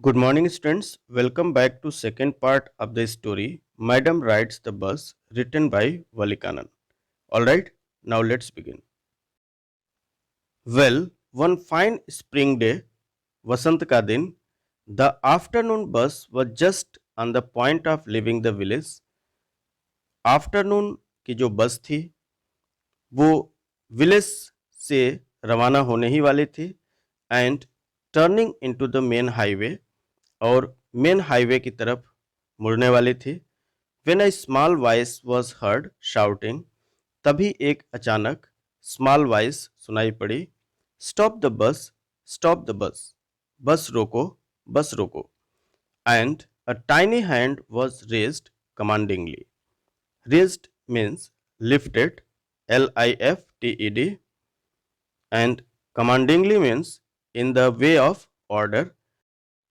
Good morning, students. Welcome back to second part of the story. Madam Rides the Bus, written by Valikanan. All right, now let's begin. Well, one fine spring day, Vasant ka din, the afternoon bus was just on the point of leaving the village. Afternoon की जो बस थी वो village से रवाना होने ही वाली थी and turning into the main highway और मेन हाईवे की तरफ मुड़ने वाली थी। When a small voice was heard shouting, तभी एक अचानक स्मॉल वॉइस सुनाई पड़ी, stop the bus, stop the bus, bus रोको, बस रोको। And a tiny hand was raised commandingly. Raised means lifted, LIFTED, and commandingly means in the way of order।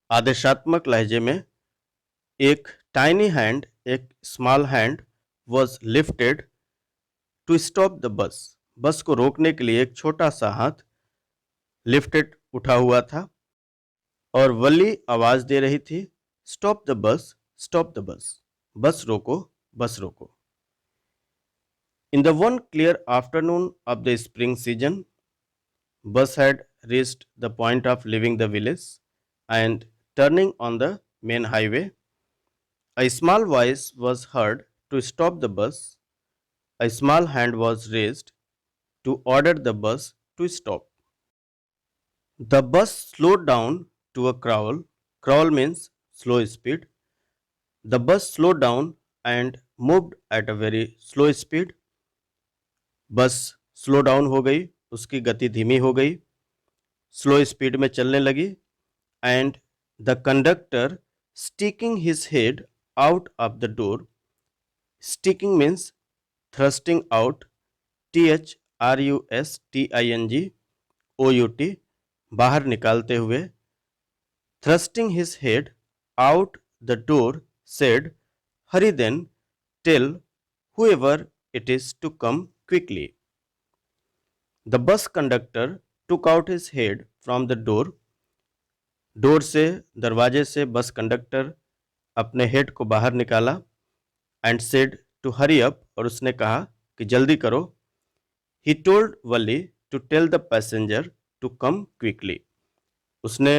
आदेशात्मक लहजे में एक टाइनी हैंड, एक small hand was lifted to stop the bus. Bus को रोकने के लिए एक छोटा सा हाथ लिफ्टेड उठा हुआ था और वली आवाज दे रही थी, stop the bus, stop the bus, bus रोको, बस रोको। In the one clear afternoon of the spring season, bus had reached the point of leaving the village and turning on the main highway. A small voice was heard to stop the bus. A small hand was raised to order the bus to stop. The bus slowed down to a crawl. Crawl means slow speed. The bus slowed down and moved at a very slow speed. बस slow down हो गई, उसकी गति धीमी हो गई, slow speed में चलने लगी। And the conductor sticking his head out of the door. Sticking means thrusting out, THRUSTING बाहर निकालते हुए। Thrusting his head out the door said, hurry then, tell whoever it is to come quickly. The bus conductor took out his head from the door. Door से, दरवाजे से bus conductor अपने head को बाहर निकाला। And said to hurry up, और उसने कहा कि जल्दी करो। He told Valli to tell the passenger to come quickly. उसने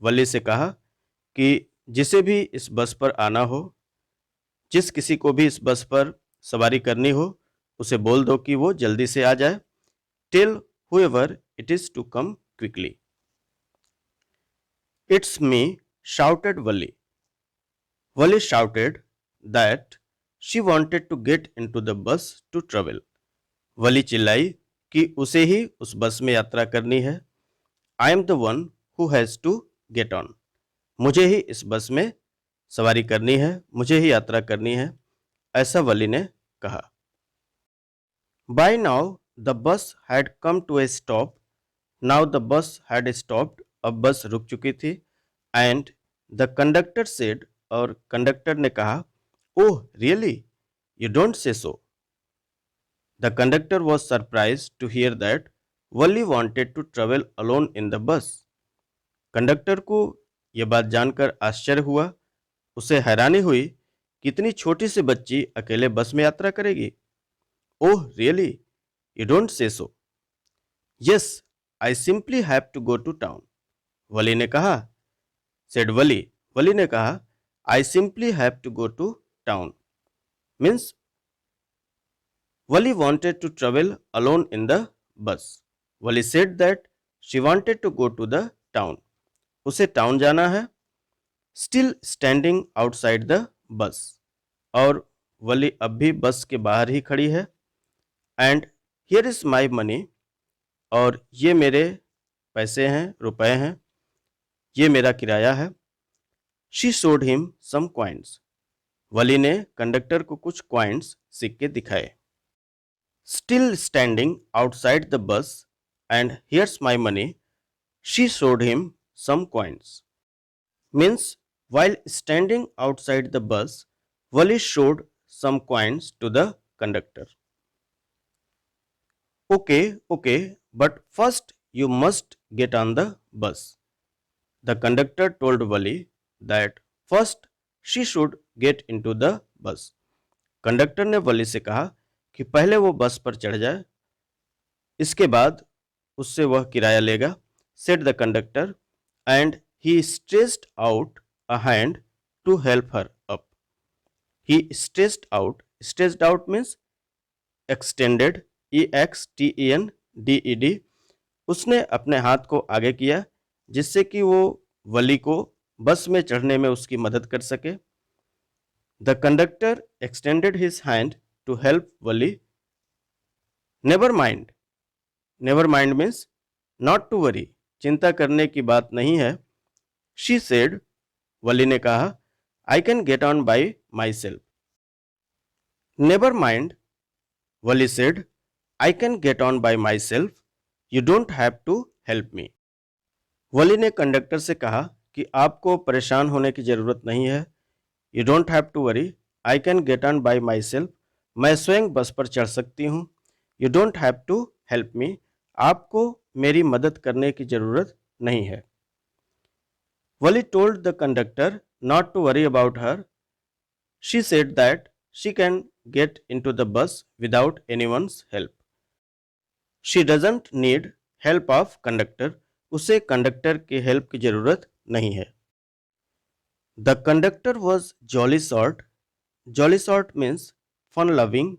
वली से कहा कि जिसे भी इस बस पर आना हो, जिस किसी को भी इस बस पर सवारी करनी हो, उसे बोल दो कि वो जल्दी से आ जाए। Tell whoever it is to come quickly. It's me, shouted Wali. Wali shouted that she wanted to get into the bus to travel. वली चिल्लाई कि उसे ही उस बस में यात्रा करनी है। I am the one who has to get on. मुझे ही इस बस में सवारी करनी है, मुझे ही यात्रा करनी है, ऐसा वली ने कहा। By now the bus had come to a stop. Now the bus had stopped. अब बस रुक चुकी थी। एंड द कंडक्टर सेड, और कंडक्टर ने कहा, oh really, you don't say so. The conductor was surprise to hear that Valli wanted to travel alone in the bus. Conductor को यह बात जानकर आश्चर्य हुआ, उसे हैरानी हुई कि इतनी छोटी सी बच्ची अकेले बस में यात्रा करेगी। ओह really, you don't say so. Yes, I simply have to go to town. Valli ने कहा, सेड वली, वली ने कहा, I simply have to go to town. Means Valli wanted to travel alone in the bus. Valli said that she wanted to go to the town. उसे town जाना है। Still standing outside the बस, और वली अब भी बस के बाहर ही खड़ी है। And here is my money, और ये मेरे पैसे हैं, रुपए हैं, ये मेरा किराया है। She showed him some coins. Valli ने कंडक्टर को कुछ क्वाइंस, सिक्के दिखाए। Still standing outside the bus, and here's my money, she showed him some coins. Means while standing outside the bus, Wali showed some coins to the conductor. Okay, but first you must get on the bus. The conductor told Wali that first she should get into the bus. Conductor ने वली से कहा कि पहले वो बस पर चढ़ जाए, इसके बाद उससे वह किराया लेगा. said the conductor and he stretched out a hand to help her up. He stretched out means extended, EXTENDED. उसने अपने हाथ को आगे किया जिससे कि वो वली को बस में चढ़ने में उसकी मदद कर सके. The conductor extended his hand to help Wali. Never mind. Never mind means not to worry. चिंता करने की बात नहीं है. She said. वली ने कहा, I can get on by myself. Never mind. Wali said, I can get on by myself. You don't have to help me. वली ने conductor से कहा कि आपको परेशान होने की जरूरत नहीं है. You don't have to worry. I can get on by myself. मैं स्वयं बस पर चढ़ सकती हूँ. You don't have to help me. आपको मेरी मदद करने की जरूरत नहीं है. Wali told the conductor not to worry about her. She said that she can get into the bus without anyone's help. She doesn't need help of conductor. उसे conductor की हेल्प की जरूरत नहीं है. The conductor was jolly sort. Jolly sort means fun loving,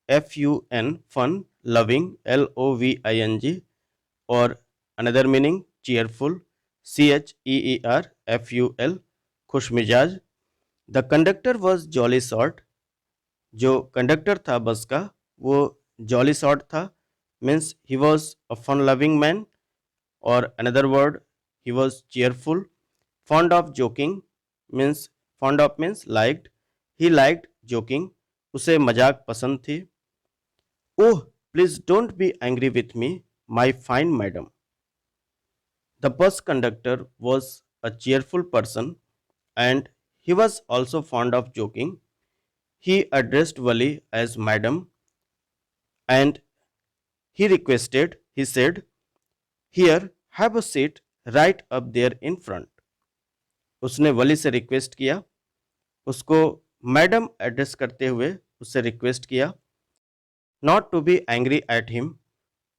FUN, fun loving, LOVING, or another meaning cheerful, CHEERFUL, खुश मिजाज. The conductor was jolly sort. जो conductor था बस का वो jolly sort था, means he was a fun loving man, or another word he was cheerful. Fond of joking means liked. He liked joking. उसे मजाक पसंद थी. Oh, please don't be angry with me, my fine madam. The bus conductor was a cheerful person and he was also fond of joking. He addressed Wali as madam and he said, here, have a seat right up there in front. उसने वली से request किया, उसको madam address करते हुए उससे request किया. Not to be angry at him.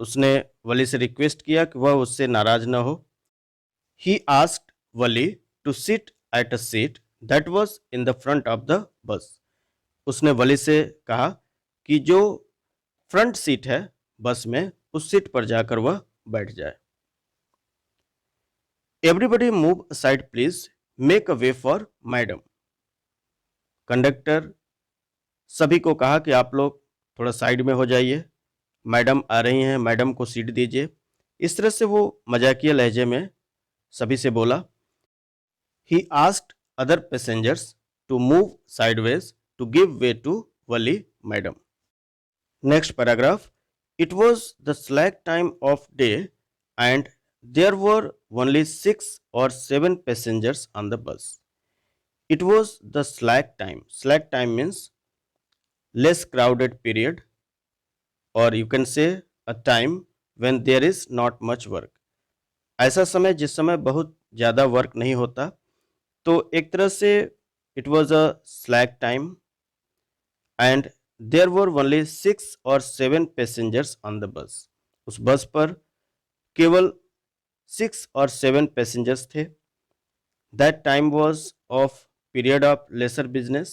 उसने वली से रिक्वेस्ट किया कि वह उससे नाराज न हो. He asked Valli to sit at a seat that was in the front of the bus. उसने वली से कहा कि जो फ्रंट सीट है बस में उस सीट पर जाकर वह बैठ जाए. Everybody move aside please, make a way for madam. Conductor सभी को कहा कि आप लोग थोड़ा साइड में हो जाइए, मैडम आ रही हैं, मैडम को सीट दीजिए. इस तरह से वो मजाकिया लहजे में सभी से बोला. He asked other passengers to move sideways to give way to Valli madam. Next paragraph. It was the slack time of day and there were only 6 or 7 passengers on the bus. It was the slack time. Slack time means less crowded period, or you can say a time when there is not much work. ऐसा समय जिस समय बहुत ज़्यादा work नहीं होता. तो एक तरह से it was a slack time and there were only 6 or 7 passengers on the bus. उस बस पर केवल 6 or 7 passengers थे. That time was of period of lesser business.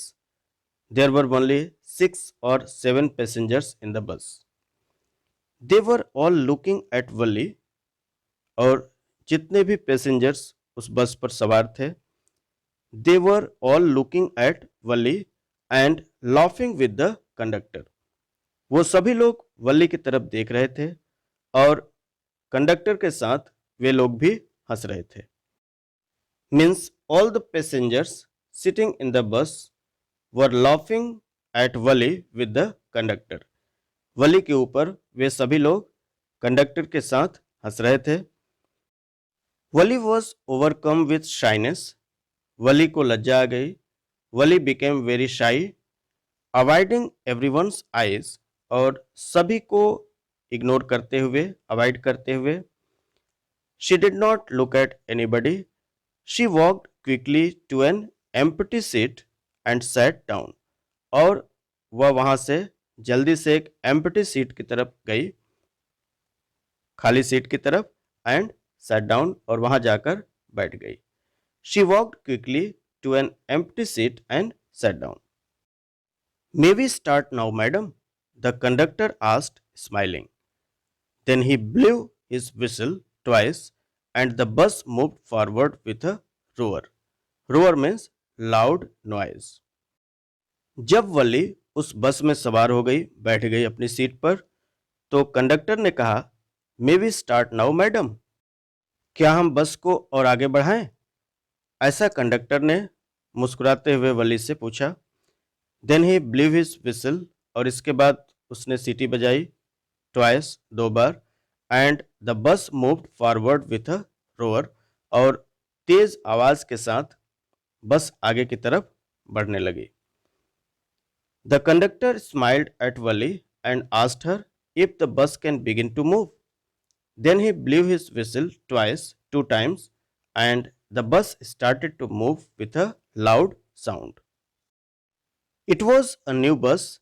There were only 6 or 7 passengers in the bus. They were all looking at Wali. और जितने भी passengers उस बस पर सवार थे, they were all looking at Wali and laughing with the conductor. वो सभी लोग वली की तरफ देख रहे थे और कंडक्टर के साथ वे लोग भी हंस रहे थे. Means all the passengers sitting in the bus were laughing at Valli with the conductor. Valli के ऊपर वे सभी लोग कंडक्टर के साथ हंस रहे थे. Valli was overcome with shyness. Valli को लज्जा आ गई. Valli became very shy, avoiding everyone's eyes. और सभी को इग्नोर करते हुए, अवॉइड करते हुए. She did not look at anybody. She walked quickly to an empty seat and sat down. और वह वहां से जल्दी से एक empty seat की तरफ गई, खाली सीट की तरफ, and sat down, और वहां जाकर बैठ गई. She walked quickly to an empty seat and sat down. May we start now, madam? The conductor asked, smiling. Then he blew his whistle twice and the bus moved forward with a roar. Roar means loud noise. जब वली उस बस में सवार हो गई, बैठ गई अपनी सीट पर, तो कंडक्टर ने कहा, may we start now madam? क्या हम बस को और आगे बढ़ाएं? ऐसा कंडक्टर ने मुस्कुराते हुए वली से पूछा. Then he blew his whistle, और इसके बाद उसने सीटी बजाई, ट्वाइस, 2 बार, and the bus moved forward with a roar, और तेज आवाज के साथ बस आगे की तरफ बढ़ने लगी. The conductor smiled at Valli and asked her if the bus can begin to move. Then he blew his whistle twice, 2 times, and the bus started to move with a loud sound. It was a new bus.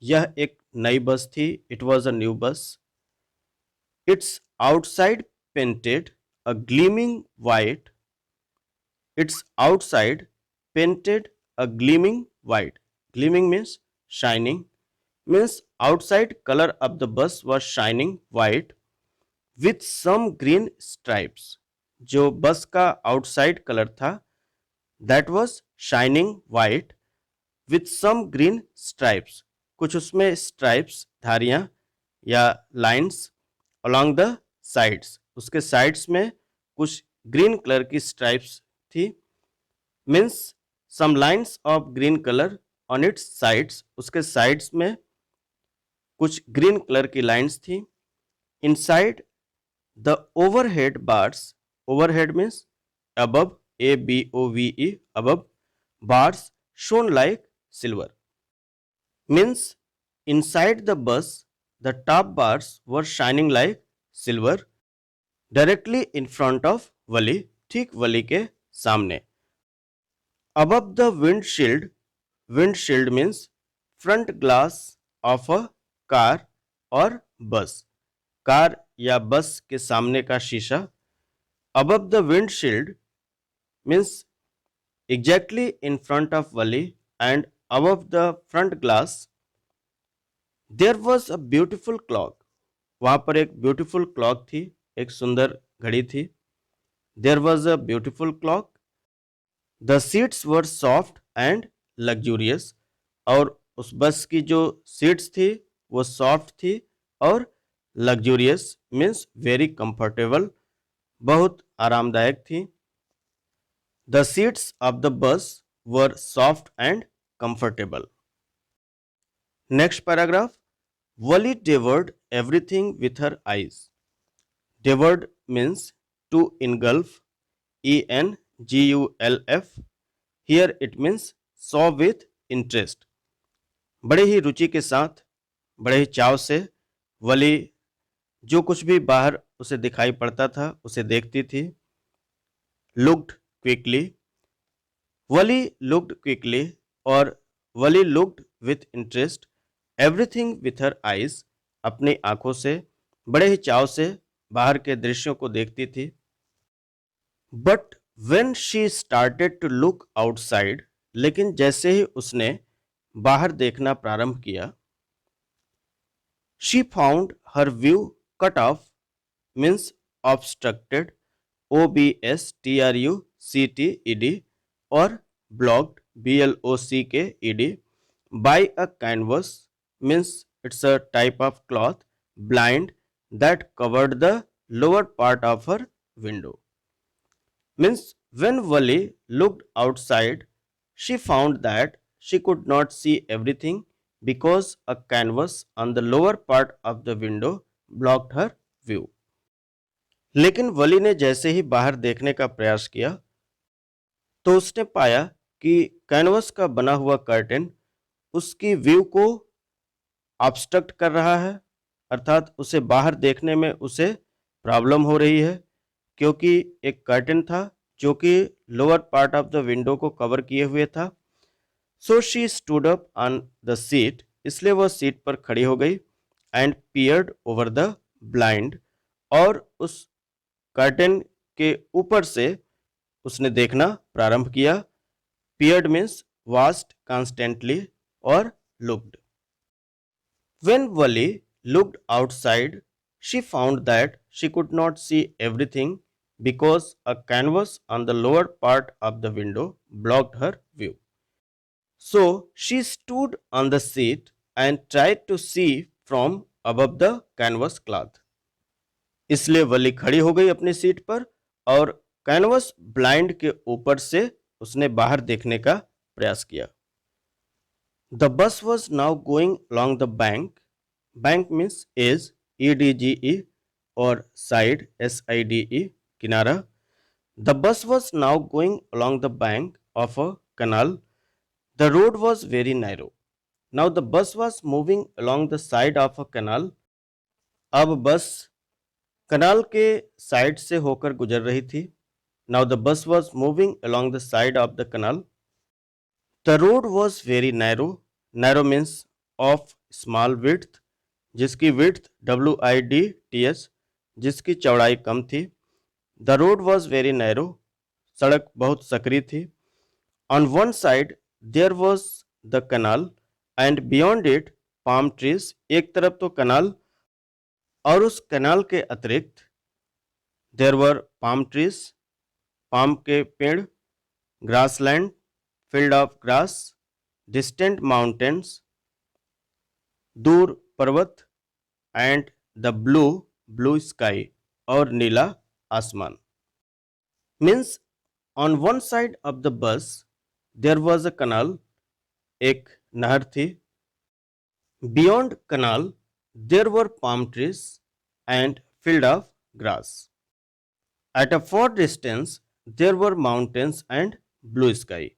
यह एक नई bus थी. It was a new bus. Its outside painted a gleaming white. Its outside painted a gleaming white. Gleaming means shining. Means outside color of the bus was shining white with some green stripes. जो बस का outside color था, that was shining white with some green stripes. कुछ उसमें stripes, धारियां या lines along the sides. उसके sides में कुछ green color की stripes थी. Means some lines of green color on its sides. उसके sides में कुछ green color की lines थी. Inside the overhead bars. Overhead means above, above, above, bars shone like silver. Means inside the bus the top bars were shining like silver directly in front of वली, ठीक वली के सामने. Above the windshield. Windshield means front glass of a car or bus. Car या बस के सामने का शीशा. Above the windshield means exactly in front of Wali and above the front glass there was a beautiful clock. वहां पर एक beautiful clock थी, एक सुंदर घड़ी थी. There was a beautiful clock. The seats were soft and luxurious. और उस बस की जो सीट्स थी वो सॉफ्ट थी और लग्जूरियस मीन्स वेरी कंफर्टेबल, बहुत आरामदायक थी. The seats of the bus were soft and comfortable. Next paragraph. Wally devoured everything with her eyes. Devoured means to engulf, engulf. Here it means saw with interest. बड़े ही रुचि के साथ, बड़े ही चाव से वली जो कुछ भी बाहर उसे दिखाई पड़ता था उसे देखती थी. Looked quickly. वली looked quickly और वली looked with interest. Everything with her eyes. अपनी आंखों से बड़े ही चाव से बाहर के दृश्यों को देखती थी. But when she started to look outside. लेकिन जैसे ही उसने बाहर देखना प्रारंभ किया, she found her view cut off. Means obstructed, OBSTRUCTED, और blocked, BLOCKED, by a canvas. Means it's a type of cloth, blind, that covered the lower part of her window. Means when Wally looked outside, she found that she could not see everything because a canvas on the lower part of the window blocked her view. लेकिन वली ने जैसे ही बाहर देखने का प्रयास किया तो उसने पाया कि कैनवस का बना हुआ कर्टेन उसकी व्यू को ऑब्स्ट्रक्ट कर रहा है, अर्थात उसे बाहर देखने में उसे प्रॉब्लम हो रही है, क्योंकि एक कर्टेन था जो कि lower part of the window को कवर किए हुए था। So she stood up on the seat, इसलिए वह सीट पर खड़ी हो गई। And peered over the blind, और उस कर्टेन के ऊपर से उसने देखना प्रारंभ किया। पियर्ड मीन्स वास्ट कॉन्स्टेंटली और looked. When Wally looked outside, she found that she could not see everything because a canvas on the lower part of the window blocked her view. So she stood on the seat and tried to see from above the canvas cloth. इसलिए वली खड़ी हो गई अपनी seat पर और canvas blind के ऊपर से उसने बाहर देखने का प्रयास किया। The bus was now going along the bank. Bank means edge, EDGE, or side, SIDE, kinara. The bus was now going along the bank of a canal. The road was very narrow. Now the bus was moving along the side of a canal. अब बस कनाल के side से होकर गुजर रही थी। Now the bus was moving along the side of the canal. The road was very narrow. Narrow means of small width, जिसकी width WIDTH, जिसकी चौड़ाई कम थी। The road was very narrow. सड़क बहुत सकरी थी। On one side there was the canal and beyond it palm trees. एक तरफ तो कनाल और उस कनाल के अतिरिक्त there were palm trees, palm के पेड़, grassland, field of grass, distant mountains, दूर पर्वत, एंड द ब्लू स्काई, और नीला आसमान। Means on one side of the bus there was a canal, एक नहर थी। Beyond canal there were palm trees and field of grass. At a far distance there were mountains and blue sky,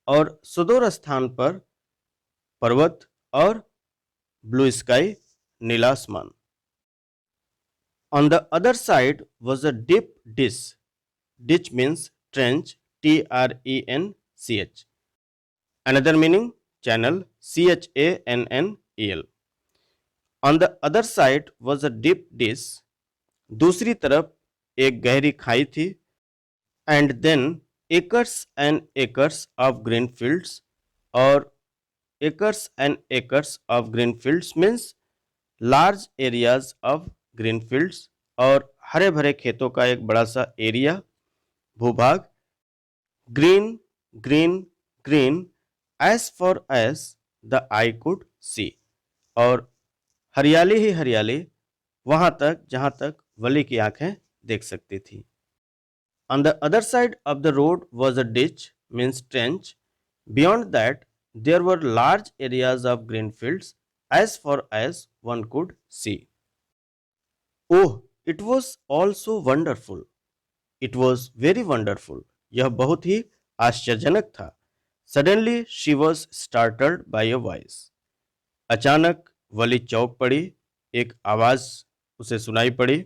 और सुदूर स्थान पर पर्वत और blue sky, नीला आसमान। On the other side was a deep ditch. Ditch means trench, TRENCH. Another meaning channel, CHANNEL. On the other side was a deep ditch. दूसरी तरफ एक गहरी खाई थी। And then acres and acres of green fields, और acres and acres of green fields means large areas of green fields, और हरे भरे खेतों का एक बड़ा सा एरिया, भूभाग। Green green green as far as the eye could see, और हरियाली ही हरियाली वहां तक जहां तक वली की आंखें देख सकती थी। On the other side of the road was a ditch, means trench. Beyond that, there were large areas of green fields as far as one could see. Oh, it was all so wonderful. It was very wonderful. यह बहुत ही आश्चर्यजनक था। Suddenly she was startled by a voice. अचानक वली चौंक पड़ी, एक आवाज उसे सुनाई पड़ी।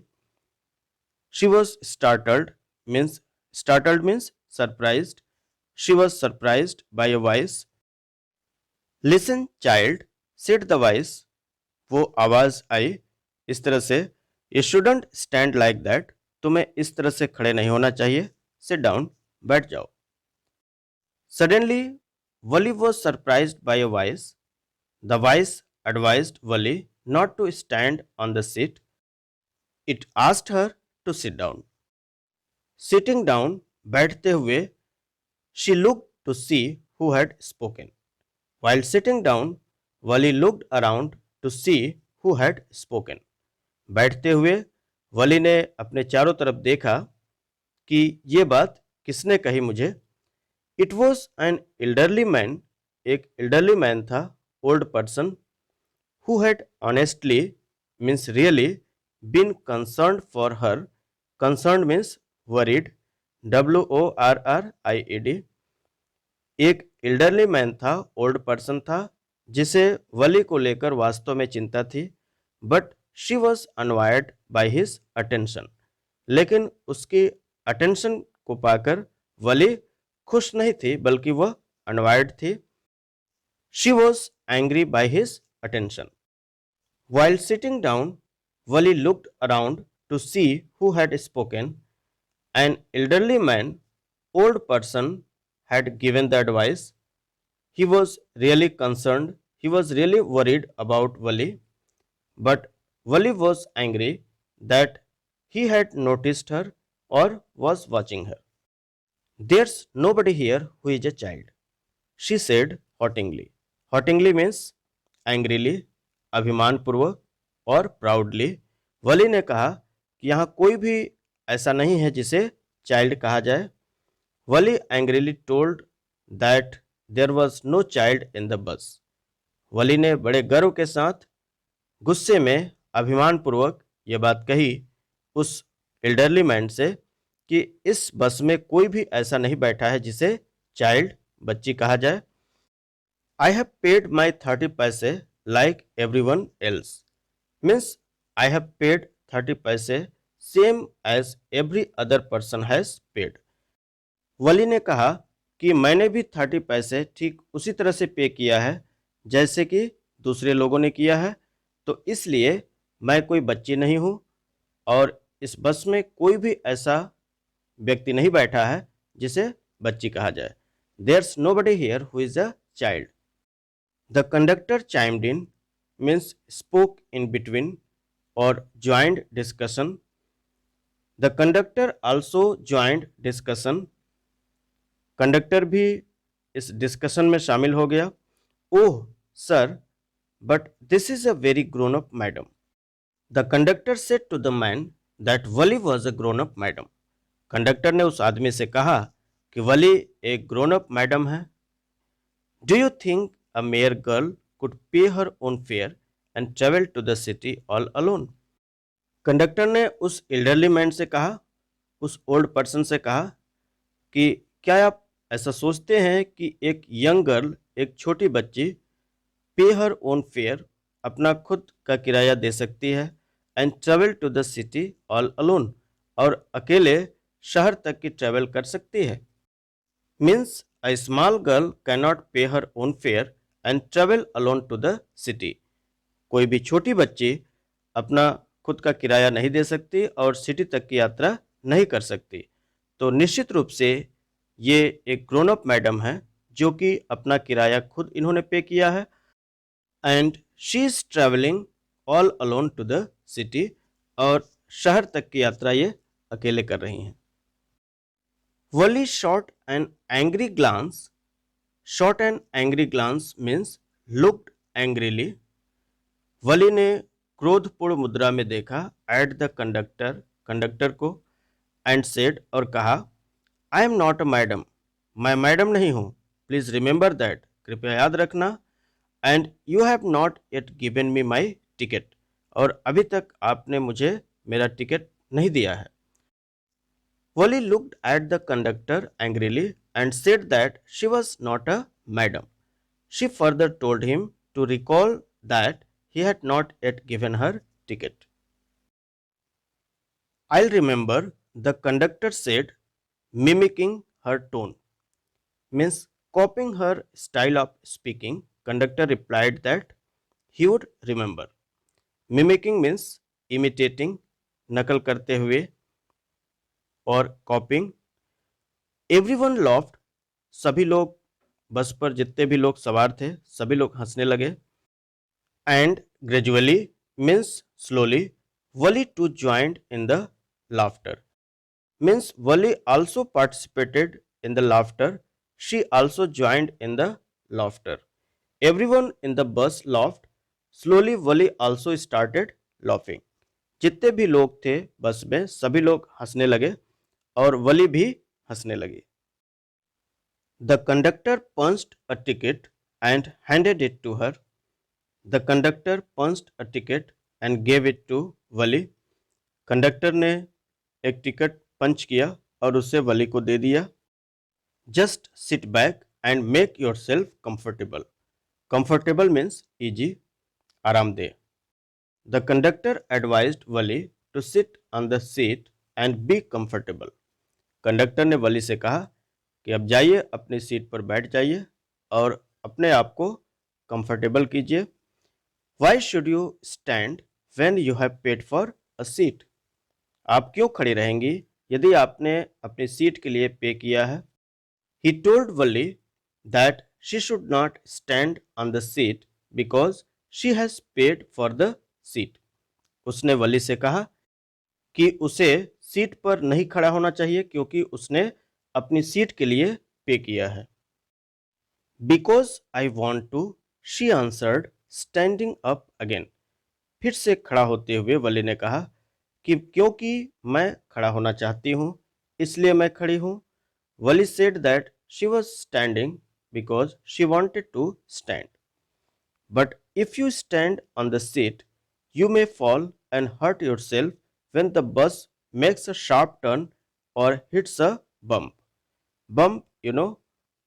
She was startled means surprised. She was surprised by a voice. Listen, child, said the voice. वो आवाज आई इस तरह से, You shouldn't stand like that. तुम्हें इस तरह से खड़े नहीं होना चाहिए। Sit down, बैठ जाओ। Suddenly, Wally was surprised by a voice. The voice advised Wally not to stand on the seat. It asked her to sit down. Sitting down, बैठते हुए, she looked to see who had spoken. While sitting down, Wally looked around to see who had spoken. बैठते हुए वली ने अपने चारों तरफ देखा कि ये बात किसने कही मुझे। It was an elderly man, एक एल्डरली मैन था, old person, who had honestly means really been concerned for her. Concerned means worried, WORRIED। एक एल्डरली मैन था, ओल्ड पर्सन था, जिसे वली को लेकर वास्तव में चिंता थी। But she was unwired by his attention, लेकिन उसकी अटेंशन को पाकर वली खुश नहीं थी बल्कि वह अनवायर्ड थी। She was angry bye his attention. While sitting down, Wali looked around to see who had spoken. An elderly man, old person, had given the advice. He was really concerned. He was really worried about Wali. But Wali was angry that he had noticed her or was watching her. There's nobody here who is a child, she said haughtily. Haughtily means angrily, अभिमानपूर्वक और proudly. वली ने कहा कि यहाँ कोई भी ऐसा नहीं है जिसे चाइल्ड कहा जाए। Valli angrily told that there was no child in the bus. Valli ने बड़े गर्व के साथ गुस्से में अभिमानपूर्वक ये बात कही उस एल्डरली मैन से कि इस बस में कोई भी ऐसा नहीं बैठा है जिसे चाइल्ड, बच्ची कहा जाए। I have paid my 30 paise like everyone else. Means I have paid 30 paise same as every other person has paid. वली ने कहा कि मैंने भी 30 पैसे ठीक उसी तरह से पे किया है जैसे कि दूसरे लोगों ने किया है, तो इसलिए मैं कोई बच्ची नहीं हूँ और इस बस में कोई भी ऐसा व्यक्ति नहीं बैठा है जिसे बच्ची कहा जाए। There's nobody here who is a child. The conductor chimed in, means spoke in between or joined discussion. The conductor also joined discussion. Conductor भी इस डिस्कशन में शामिल हो गया। Oh sir, but this is a very grown up madam. The conductor said to the man that Valli was a grown up madam. Conductor ने उस आदमी से कहा कि वली एक ग्रोन अप मैडम है। Do you think a mere girl could pay her own fare and travel to the city all alone? Conductor ने उस एल्डरली मैन से कहा, उस ओल्ड पर्सन से कहा कि क्या आप ऐसा सोचते हैं कि एक यंग गर्ल, एक छोटी बच्ची पे हर ओन फेयर, अपना खुद का किराया दे सकती है, and travel to the city all alone, और अकेले शहर तक की ट्रेवल कर सकती है। Means a small girl can not pay her own fare and travel alone to the city. कोई भी छोटी बच्ची अपना खुद का किराया नहीं दे सकती और सिटी तक की यात्रा नहीं कर सकती। तो निश्चित रूप से ये एक ग्रोन अप मैडम है जो कि अपना किराया खुद इन्होंने पे किया है, and she is travelling all alone to the city, और शहर तक की यात्रा ये अकेले कर रही हैं। Valli shot an angry glance. Shot an angry glance means looked angrily. Valli ने क्रोधपूर्ण मुद्रा में देखा एट द कंडक्टर, कंडक्टर को, एंड सेड, और कहा, I am not a madam, मैं मैडम नहीं हूँ, प्लीज रिमेंबर दैट, कृपया याद रखना, and you have not yet given me my ticket, और अभी तक आपने मुझे मेरा टिकट नहीं दिया है। Valli looked at the conductor angrily and said that she was not a madam. She further told him to recall that he had not yet given her ticket. I'll remember, the conductor said, mimicking her tone. Means copying her style of speaking, conductor replied that he would remember. Mimicking means imitating, नकल करते हुए, और copying. Everyone laughed. सभी लोग, बस पर जितने भी लोग सवार थे सभी लोग हंसने लगे। And gradually means slowly, Valli too joined in the laughter. Means Valli also participated in the laughter, she also joined in the laughter. Everyone in the bus laughed, slowly Valli also started laughing. जितने भी लोग थे बस में सभी लोग हंसने लगे और वली भी हंसने लगी। The conductor punched a ticket and handed it to her. The conductor punched a ticket and gave it to Wali. Conductor ने एक टिकट पंच किया और उसे वली को दे दिया। Just sit back and make yourself comfortable. Comfortable means easy, आरामदेह। The conductor advised Wali to sit on the seat and be comfortable. Conductor ने वली से कहा कि अब जाइए अपनी सीट पर बैठ जाइए और अपने आप को कंफर्टेबल कीजिए। Why should you stand when you have paid for a seat? आप क्यों खड़ी रहेंगी यदि आपने अपनी सीट के लिए पे किया है? He told Valli that she should not stand on the seat because she has paid for the seat. उसने वली से कहा कि उसे सीट पर नहीं खड़ा होना चाहिए क्योंकि उसने अपनी सीट के लिए पे किया है। Because I want to, she answered, standing up again. फिर से खड़ा होते हुए वली ने कहा कि क्योंकि मैं खड़ा होना चाहती हूँ इसलिए मैं खड़ी हूँ। Wali said that she was standing because she wanted to stand. But if you stand on the seat, you may fall and hurt yourself when the bus makes a sharp turn or hits a bump. Bump,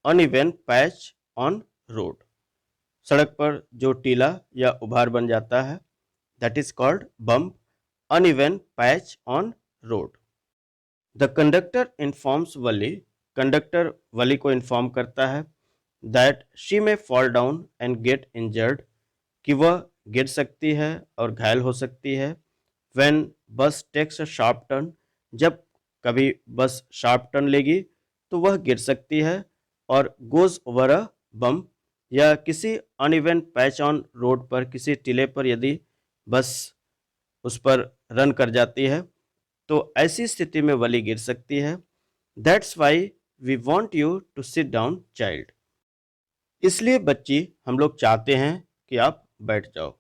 uneven patch on road. सड़क पर जो टीला या उभार बन जाता है, that is called bump, uneven patch on road. The conductor informs Valli, conductor Valli को इन्फॉर्म करता है that she may fall down and get injured, कि वह गिर सकती है और घायल हो सकती है। व्हेन बस टेक्स अ शार्प टर्न, जब कभी बस शार्प टर्न लेगी तो वह गिर सकती है। और गोज ओवर अ बम्प, या किसी अनइवन पैच ऑन रोड पर, किसी टीले पर यदि बस उस पर रन कर जाती है तो ऐसी स्थिति में वली गिर सकती है। That's why we want you to sit down child. इसलिए बच्ची, हम लोग चाहते हैं कि आप बैठ जाओ।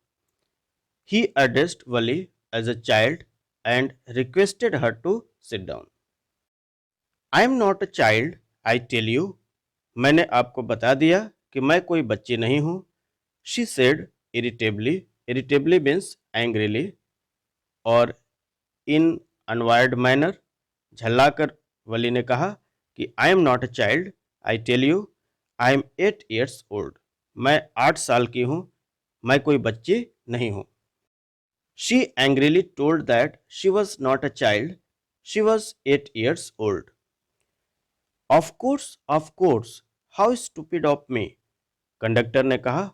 He addressed Valli as a child and requested her to sit down. I am not a child, I tell you. मैंने आपको बता दिया कि मैं कोई बच्ची नहीं हूँ। She said irritably, irritably means angrily, और इन अनवायर्ड मैनर, झल्लाकर वली ने कहा कि I am not a child, I tell you, I am 8 years old. मैं 8 साल की हूँ, मैं कोई बच्ची नहीं हूँ। She angrily told that she was not a child, she was 8 years old. Of course, how stupid of me. Conductor ने कहा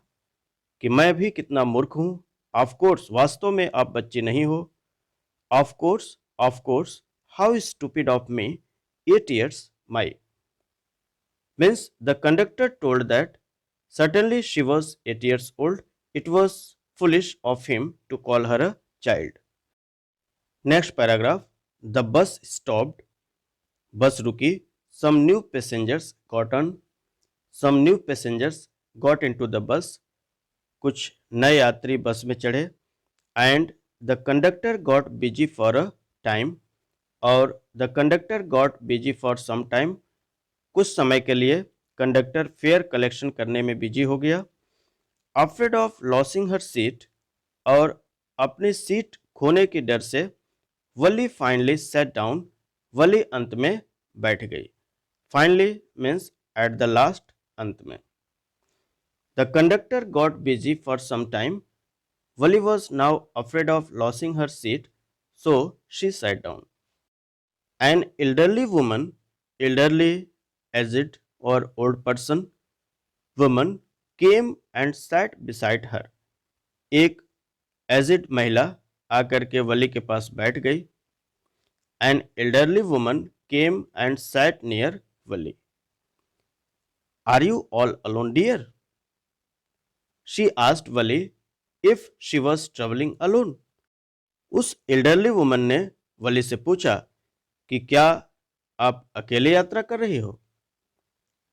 कि मैं भी कितना मूर्ख हूँ। ऑफ कोर्स, वास्तव में आप बच्ची नहीं हो। Of course, how stupid of me, 8 years my, means the conductor told that certainly she was 8 years old. It was foolish of him to call her a child. Next paragraph. The bus stopped. बस रुकी. Some new passengers got on. Some new passengers got into the bus. कुछ नए यात्री बस में चढ़े. And the conductor got busy for a time. और the conductor got busy for some time. कुछ समय के लिए कंडक्टर फेयर कलेक्शन करने में बिजी हो गया। Afraid of losing her seat, और अपनी सीट खोने के डर से Valli finally sat down, Valli अंत में बैठ गई। Finally means at the last, अंत में। The conductor got busy for some time, Valli was now afraid of losing her seat, so she sat down. An elderly woman, elderly, aged or old person, woman came and sat beside her. एक edged महिला आकर के वली के पास बैठ गई। An elderly woman came and sat near Wali. Are you all alone, dear? She asked Wali if she was traveling alone. उस elderly woman ने वली से पूछा कि क्या आप अकेले यात्रा कर रही हो?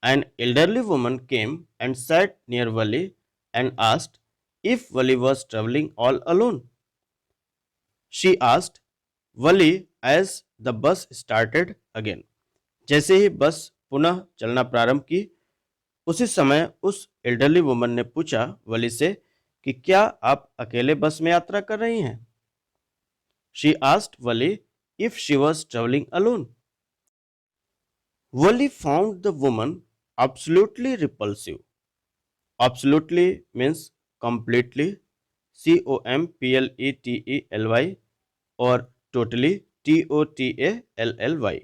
An elderly woman came and sat near Wali and asked if Wali was traveling all alone. She asked Wali as the bus started again. जैसे ही बस पुनः चलना प्रारंभ की, उसी समय उस एल्डरली वुमन ने पूछा वली से कि क्या आप अकेले बस में यात्रा कर रही हैं? She asked Wali if she was traveling alone. Wali found the woman absolutely repulsive. Absolutely means completely, completely, or totally, totally.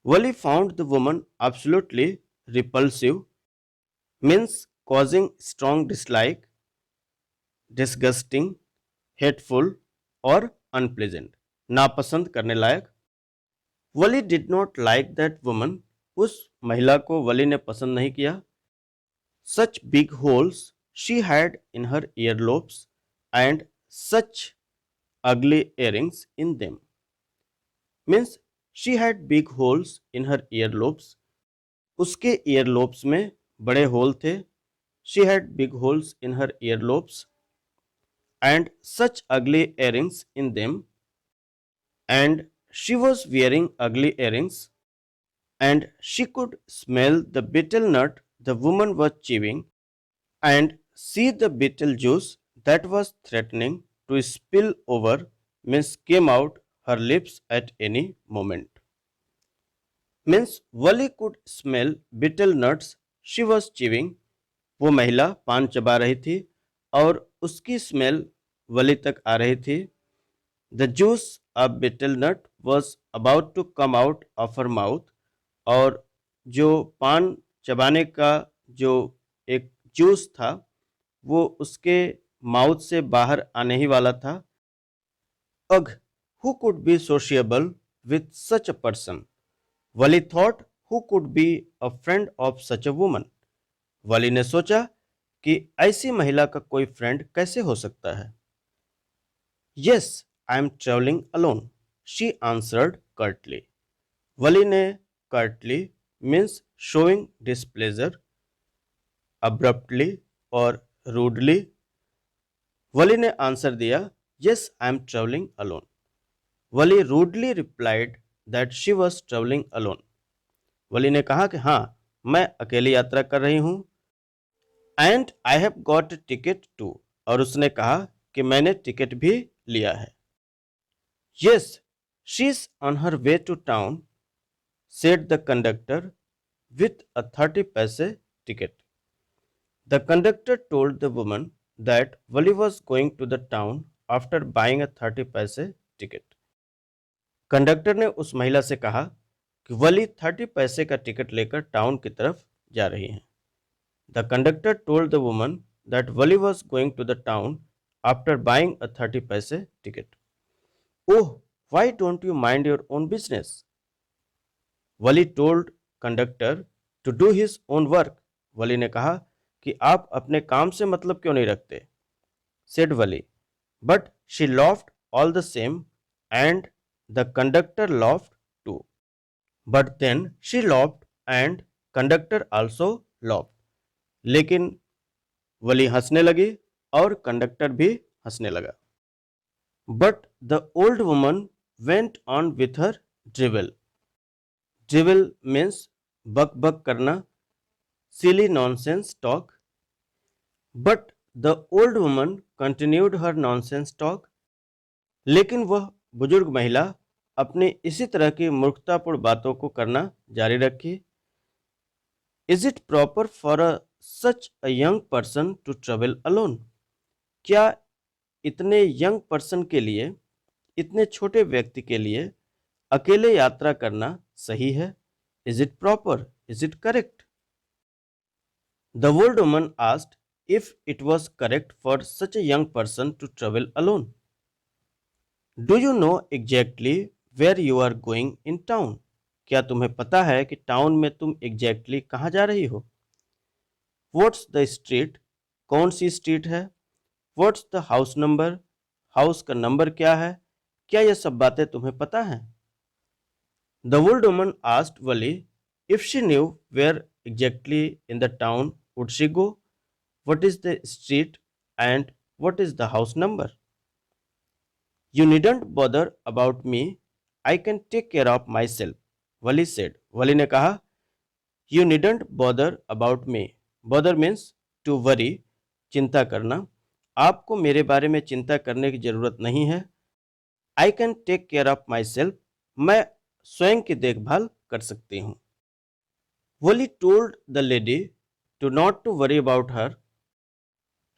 Wali found the woman absolutely repulsive, means causing strong dislike, disgusting, hateful और unpleasant, नापसंद करने लायक. Valli did not like that woman, उस महिला को वली ने पसंद नहीं किया. Such big holes she had in her earlobes and such ugly earrings in them. Means she had big holes in her earlobes. उसके earlobes में बड़े होल थे. She had big holes in her earlobes and such ugly earrings in them. And she was wearing ugly earrings and she could smell the betel nut the woman was chewing and see the betel juice that was threatening to spill over, means came out her lips at any moment. Means Wali could smell betel nuts she was chewing. वो महिला पान चबा रही थी और उसकी smell वली तक आ रही थी. The juice of betel nut was about to come out of her mouth. और जो पान चबाने का जो एक जूस था वो उसके माउथ से बाहर आने ही वाला था. Ugh who could be sociable with such a person. Valli thought who could be a friend of such a woman. Valli ने सोचा कि ऐसी महिला का कोई फ्रेंड कैसे हो सकता है. Yes I am travelling alone, she answered curtly. Valli ने curtly means showing displeasure, abruptly और रूडली. वली ने आंसर दिया yes I am travelling alone. Valli rudely replied that she was travelling alone. Valli ने कहा कि हाँ मैं अकेली यात्रा कर रही हूँ. And I have got ticket too, और उसने कहा कि मैंने टिकट भी लिया है. Yes she is on her way to town, said the conductor with a 30 पैसे ticket. The conductor told the woman that Valli was going to the town after buying a 30 पैसे टिकट. कंडक्टर ने उस महिला से कहा कि वली 30 पैसे का टिकट लेकर टाउन की तरफ जा रही हैं. The conductor told the woman that Wali was going to the town after buying a 30 paise ticket. Oh, why don't you mind your own business? Wali told conductor to do his own work. Wali ने कहा कि आप अपने काम से मतलब क्यों नहीं रखते. Said Wali. But she laughed all the same and the conductor laughed too. But then she laughed and conductor also laughed. लेकिन वली हंसने लगी और कंडक्टर भी हंसने लगा. But the old woman went on with her drivel. Drivel means बक बक करना, silly nonsense talk. But the old woman continued her nonsense talk. लेकिन वह बुजुर्ग महिला अपनी इसी तरह की मूर्खतापूर्ण बातों को करना जारी रखी. Is it proper for a such a young person to travel alone. क्या इतने यंग पर्सन के लिए, इतने छोटे व्यक्ति के लिए अकेले यात्रा करना सही है. Is it proper, is it correct. The old woman asked if it was correct for such a young person to travel alone. Do you know exactly where you are going in town. क्या तुम्हें पता है कि town में तुम exactly कहाँ जा रही हो. व्हाट्स द स्ट्रीट, कौन सी स्ट्रीट है. What's the house number, house का नंबर क्या है. क्या यह सब बातें तुम्हें पता हैं. The old woman asked Valli if she knew where exactly in the town would she go. What is the street and what is the house number. You needn't bother about me, I can take care of myself. Valli said. Valli ने कहा you needn't bother about me. Bother means to worry, चिंता करना. आपको मेरे बारे में चिंता करने की जरूरत नहीं है. I can take care of myself, मैं स्वयं की देखभाल कर सकती हूँ. Valli told the lady to not to worry about her.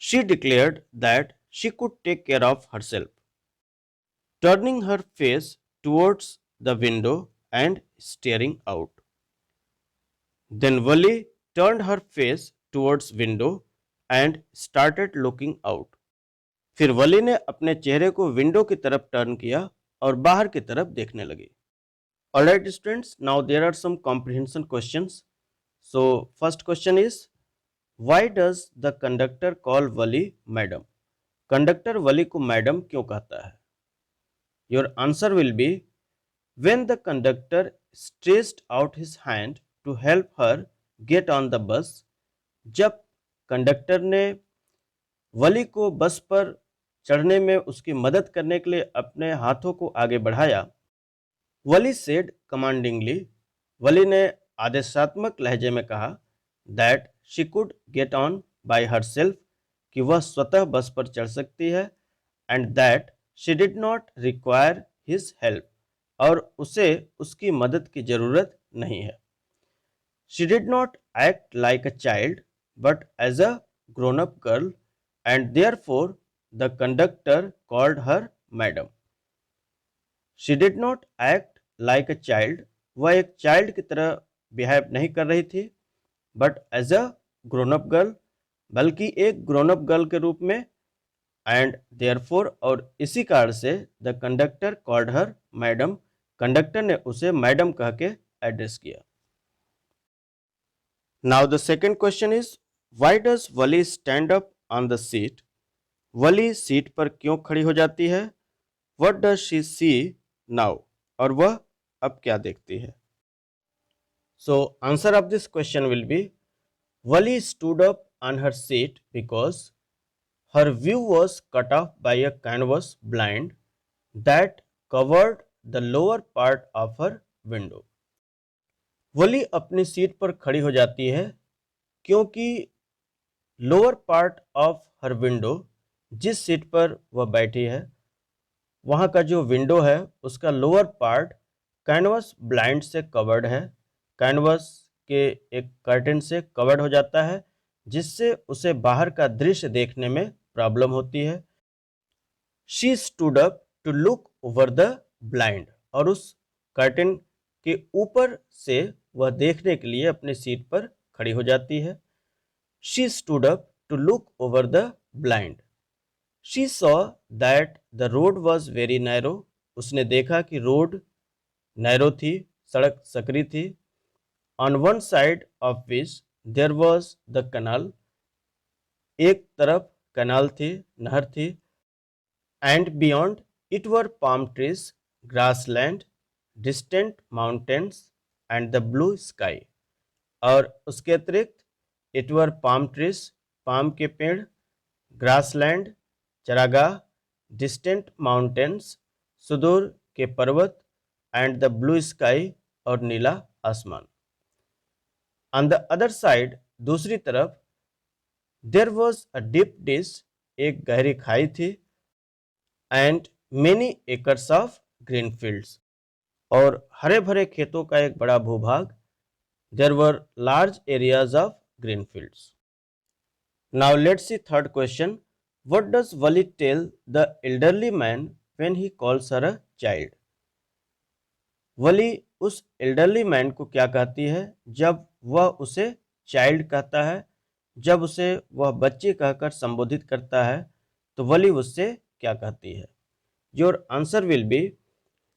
She declared that she could take care of herself. Turning her face towards the window and staring out. Then Wali turned her face towards window and started looking out. फिर वली ने अपने चेहरे को window की तरफ turn किया और बाहर की तरफ देखने लगी. Alright students, now there are some comprehension questions. So first question is, why does the conductor call Wali madam? Conductor Valli को मैडम क्यों कहता है? Your answer will be, when the conductor stretched out his hand to help her get on the bus, जब conductor ने वली को बस पर चढ़ने में उसकी मदद करने के लिए अपने हाथों को आगे बढ़ाया, वली सेड कमांडिंगली, वली ने आदेशात्मक लहजे में कहा, that she could get on by herself, कि वह स्वतः बस पर चढ़ सकती है, and that she did not require his help, और उसे उसकी मदद की जरूरत नहीं है. She did not act like a child but as a grown up girl, and therefore the conductor called her madam. She did not act like a child, वह एक चाइल्ड की तरह बिहेव नहीं कर रही थी, but as a grown up girl, बल्कि एक ग्रोन अप गर्ल के रूप में, एंड देयरफॉर, और इसी कारण से the conductor called her madam, conductor ने उसे मैडम कह के एड्रेस किया. Now the second question is, why does Valli stand up on the seat? Valli seat पर क्यों खड़ी हो जाती है? What does she see now? और वह अब क्या देखती है? So answer of this question will be, Valli stood up on her seat because her view was cut off by a canvas blind that covered the lower part of her window. वली अपनी seat पर खड़ी हो जाती है क्योंकि lower part of her window, जिस seat पर वह बैठी है, वहाँ का जो विंडो है उसका लोअर पार्ट कैनवस ब्लाइंड से कवर्ड है, कैनवस के एक कर्टेन से कवर्ड हो जाता है, जिससे उसे बाहर का दृश्य देखने में प्रॉब्लम होती है. She stood up to look over the blind, और उस कर्टेन के ऊपर से वह देखने के लिए अपनी सीट पर खड़ी हो जाती है. She stood up to look over the blind. She saw that the road was very narrow, उसने देखा कि रोड नैरो थी, सड़क सकरी थी. On one side of which there was the canal, एक तरफ कनाल थी, नहर थी. And beyond it were palm trees, grassland, distant mountains and the blue sky, और उसके अतिरिक्त it were palm trees, palm के पेड़, ग्रासलैंड, चरागाह, डिस्टेंट माउंटेन्स, सुदूर के पर्वत, एंड द ब्लू स्काई, और नीला आसमान. ऑन द अदर साइड, दूसरी तरफ, there was a deep ditch, एक गहरी खाई थी, and many acres of green fields, और हरे भरे खेतों का एक बड़ा भूभाग. There were large areas of green fields. Now let's see third question, what does Valli tell the elderly man when he calls her a child? Valli उस एल्डरली मैन को क्या कहती है जब वह उसे चाइल्ड कहता है, जब उसे वह बच्चे कहकर संबोधित करता है, तो वली उससे क्या कहती है? Your answer will be,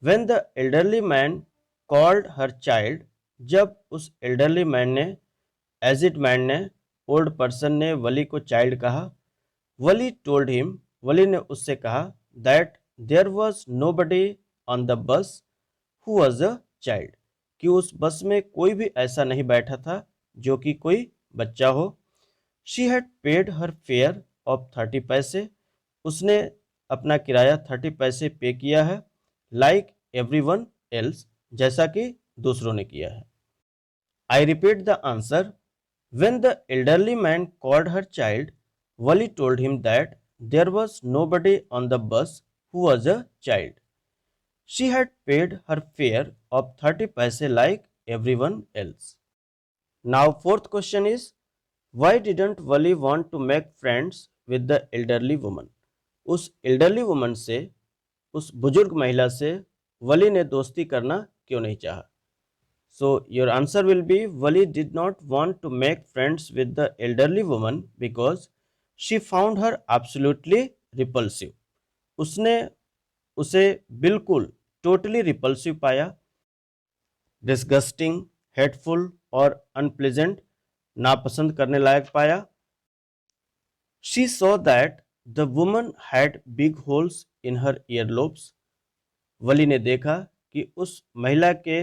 when the elderly man called her child, जब उस एल्डरली मैन ने, एजिड मैन ने, ओल्ड पर्सन ने वली को चाइल्ड कहा, वली टोल्ड हिम, वली ने उससे कहा, that there was nobody on the bus who was a child, कि उस बस में कोई भी ऐसा नहीं बैठा था जो कि कोई बच्चा हो. She had paid her fare of 30 पैसे, उसने अपना किराया 30 पैसे पे किया है, लाइक एवरीवन एल्स, जैसा कि दूसरों ने किया है. I repeat the answer, when the elderly man called her child, Valli told him that there was nobody on the bus who was a child. She had paid her fare of 30 पैसे like everyone else. Now fourth question is, why didn't Valli want to make friends with the elderly woman? उस elderly woman से, उस बुजुर्ग महिला से वली ने दोस्ती करना क्यों नहीं चाहा? So your answer will be Wali did not want to make friends with the elderly woman because she found her absolutely repulsive. उसने उसे बिल्कुल टोटली रिपल्सिव पाया, डिस्गस्टिंग, हेटफुल और अनप्लेजेंट, नापसंद करने लायक पाया. She saw that the woman had big holes in her earlobes. वली ने देखा कि उस महिला के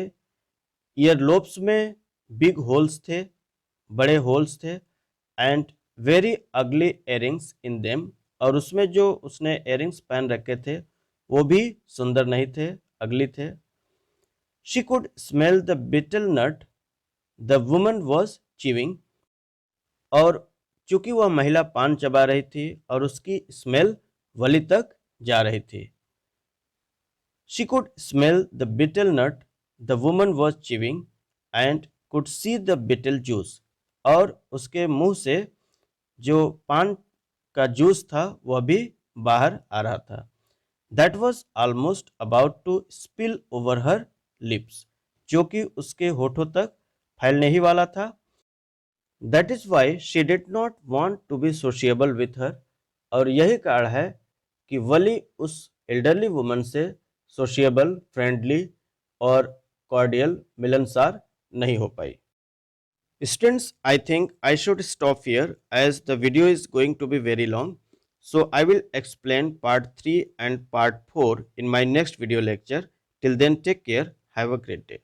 ईयरलोब्स में बिग होल्स थे, बड़े होल्स थे, and very ugly earrings in them, और उसमें जो उसने एयरिंग्स पहन रखे थे वो भी सुंदर नहीं थे, अगली थे. She could smell the betel nut the woman was chewing, और चूंकि वह महिला पान चबा रही थी और उसकी स्मेल वली तक जा रही थी. She could smell the betel nut the woman was chewing and could see the betel juice, और उसके मुंह से जो पान का जूस था वह भी बाहर आ रहा था. That was almost about to spill over her lips, जो कि उसके होठों तक फैलने ही वाला था. That is why she did not want to be sociable with her, और यही कारण है कि वली उस एल्डरली वुमन से सोशिएबल, फ्रेंडली और कॉर्डियल, मिलनसार नहीं हो पाई. Students, I think I should stop here as the video is going to be very long. So I will explain part 3 and part 4 in my next video lecture. Till then, take care. Have a great day.